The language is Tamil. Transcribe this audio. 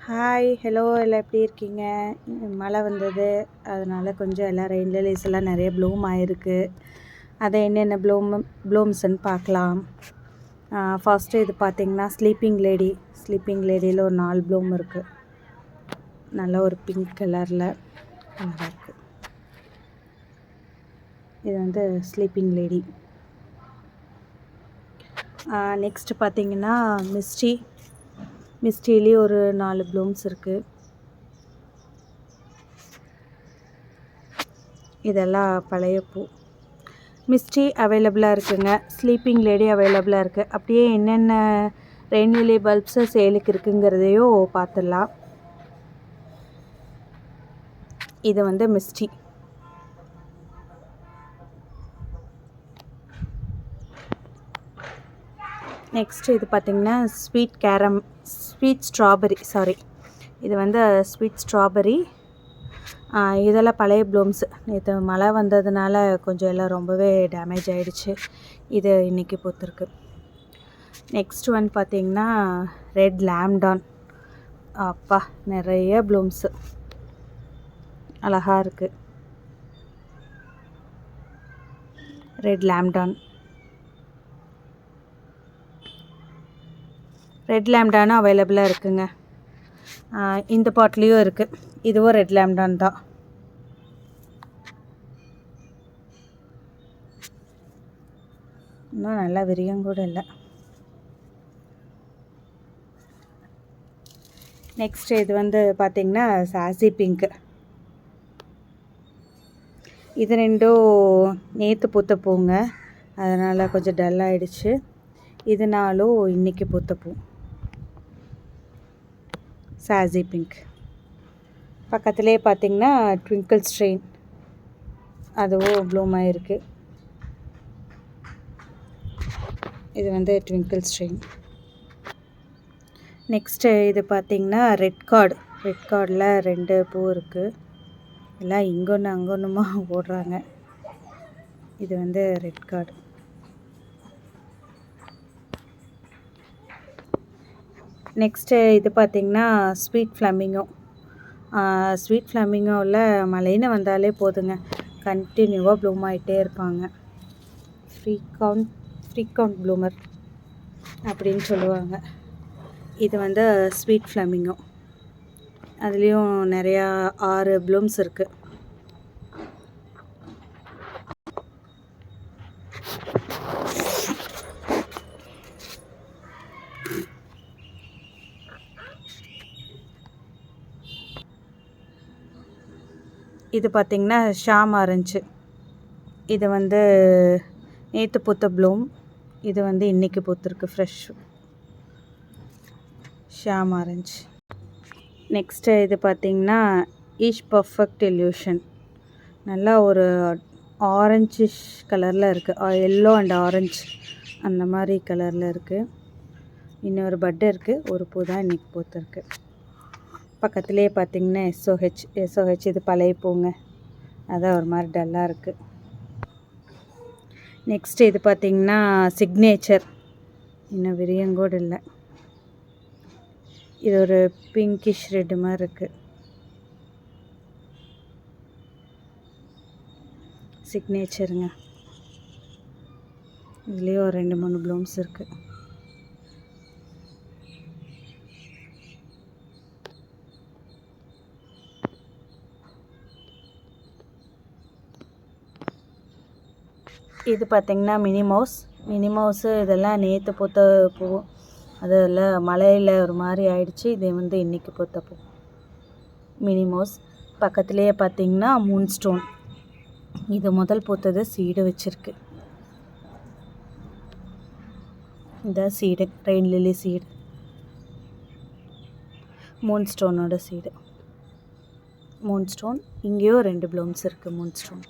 ஹாய் ஹலோ எல்லாம் எப்படி இருக்கீங்க? மழை வந்தது, அதனால் கொஞ்சம் எல்லாம் ரெயின் லில்லிஸ் எல்லாம் நிறைய ப்ளூம் ஆகிருக்கு. அதை என்னென்ன ப்ளூம்ஸ்ன்னு பார்க்கலாம். ஃபஸ்ட்டு இது பார்த்திங்கன்னா ஸ்லீப்பிங் லேடியில் ஒரு 4 ப்ளூம் இருக்குது. நல்ல ஒரு பிங்க் கலரில் அழகாக இருக்குது. இது வந்து ஸ்லீப்பிங் லேடி. நெக்ஸ்ட்டு பார்த்திங்கன்னா மிஸ்டிலேயே ஒரு 4 ப்ளூம்ஸ் இருக்குது. இதெல்லாம் பழைய பூ. மிஸ்டி அவைலபிளாக இருக்குங்க, ஸ்லீப்பிங் லேடி அவைலபிளாக இருக்குது. அப்படியே என்னென்ன ரெயின் லில்லி பல்ப்ஸு சேலுக்கு இருக்குங்கிறதையும் பார்த்துடலாம். இது வந்து மிஸ்டி. நெக்ஸ்ட்டு இது பார்த்திங்கன்னா ஸ்வீட் ஸ்ட்ராபெரி. இது வந்து ஸ்வீட் ஸ்ட்ராபெரி. இதெல்லாம் பழைய ப்ளூம்ஸு. நேற்று மழை வந்ததுனால கொஞ்சம் எல்லாம் ரொம்பவே டேமேஜ் ஆகிடுச்சு. இது இன்றைக்கி பூத்துருக்கு. நெக்ஸ்ட் ஒன் பார்த்திங்கன்னா ரெட் லாம்டான். அப்பா, நிறைய ப்ளூம்ஸு அழகாக இருக்குது. ரெட் லாம்டானும் அவைலபிளாக இருக்குங்க. இந்த பாட்லேயும் இருக்குது. இதுவும் ரெட் லாம்டான் தான். இன்னும் நல்லா விரியும் கூட இல்லை. நெக்ஸ்ட் இது வந்து பார்த்திங்கன்னா சாசி பிங்க்கு. இது ரெண்டும் நேற்று பூத்த பூங்க, அதனால் கொஞ்சம் டல் ஆகிடுச்சு. இதனாலும் இன்றைக்கி பூத்த பூ சாசி பிங்க். பக்கத்துலேயே பார்த்திங்கன்னா ட்விங்கிள் ஸ்ட்ரெயின், அதுவும் ப்ளூம் ஆகிருக்கு. இது வந்து ட்விங்கிள் ஸ்ட்ரெயின். நெக்ஸ்ட்டு இது பார்த்திங்கன்னா ரெட் கார்டில் 2 பூ இருக்குது. எல்லாம் இங்கொன்று அங்கொன்றுமா ஓடுறாங்க. இது வந்து ரெட் கார்டு. நெக்ஸ்ட்டு இது பார்த்திங்கன்னா ஸ்வீட் ஃப்ளமிங்கோவில் மழைன்னு வந்தாலே போதுங்க, கண்டினியூவாக ப்ளூம் ஆகிட்டே இருப்பாங்க. ஃப்ரீக்வெண்ட் ப்ளூமர் அப்படின்னு சொல்லுவாங்க. இது வந்து ஸ்வீட் ஃப்ளமிங்கோ. அதுலேயும் நிறையா 6 ப்ளூம்ஸ் இருக்குது. இது பார்த்திங்கன்னா ஷாம் ஆரஞ்சு. இது வந்து நேற்று பூத்த ப்ளூம். இது வந்து இன்றைக்கி பூத்துருக்கு, ஃப்ரெஷ் ஷாம் ஆரஞ்சு. நெக்ஸ்ட்டு இது பார்த்திங்கன்னா ஈச் பர்ஃபெக்ட் இல்யூஷன். நல்லா ஒரு ஆரஞ்சிஷ் கலரில் இருக்குது, எல்லோ அண்ட் ஆரஞ்சு அந்த மாதிரி கலரில் இருக்குது. இன்னொரு பட்டு இருக்குது, ஒரு பூ தான் இன்றைக்கி பூத்துருக்கு. பக்கத்துலேயே பார்த்திங்கன்னா எஸ்ஓஹெச். இது பழைய பூங்க, அதான் ஒரு மாதிரி டல்லாக இருக்குது. நெக்ஸ்ட்டு இது பார்த்திங்கன்னா சிக்னேச்சர். இன்னும் விரியங்கூட இல்லை. இது ஒரு பிங்கிஷ் ரெட் மாதிரி இருக்குது. சிக்னேச்சருங்க. இதுலேயும் ஒரு 2-3 ப்ளூம்ஸ் இருக்குது. இது பார்த்திங்கன்னா மினி மவுஸு. இதெல்லாம் நேற்று பூத்த பூ, அதெல்லாம் மழையில் ஒரு மாதிரி ஆயிடுச்சு. இது வந்து இன்றைக்கி பூத்த பூ மினி மவுஸ். பக்கத்துலேயே பார்த்திங்கன்னா மூன்ஸ்டோன். இது முதல் பூத்தது, சீடு வச்சுருக்கு. இந்த சீடு ரெயின் லில்லி சீடு, மூன்ஸ்டோனோட சீடு. மூன்ஸ்டோன் இங்கேயும் 2 ப்ளூம்ஸ் இருக்குது. மூன்ஸ்டோன்